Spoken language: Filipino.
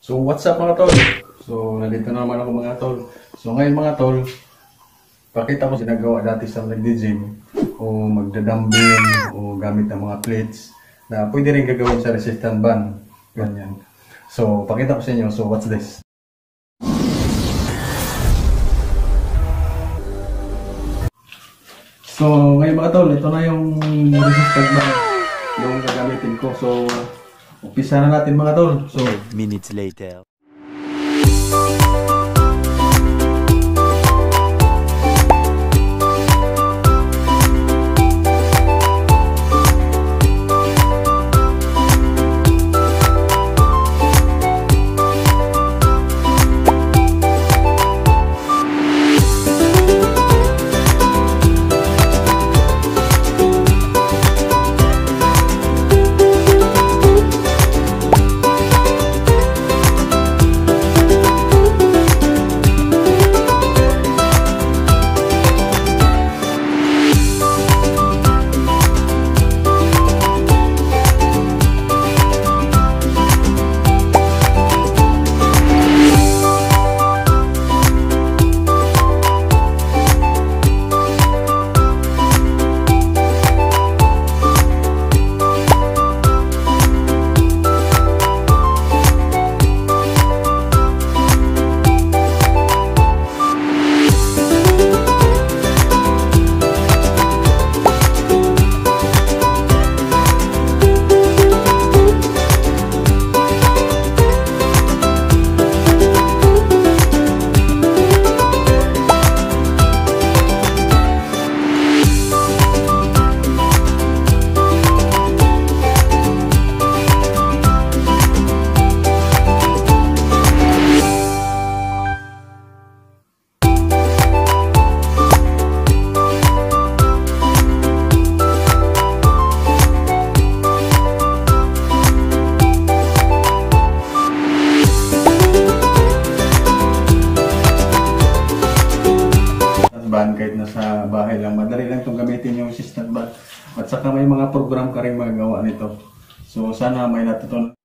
So what's up mga tol? So nandito na naman ako mga tol. So ngayon mga tol, pakita ko ginagawa dati sa nagdi-gym o magdadambling o gamit ng mga plates na pwede rin gagawin sa resistance band. Ganyan. So pakita ko sa inyo. So what's this? So ngayon mga tol, ito na yung resistance band yung gagamitin ko. So umpisa na natin mga tol. So minutes later. Band kahit nasa bahay lang, madali lang itong gamitin yung resistance band at saka may mga program ka rin magagawa nito. So sana may natutunan.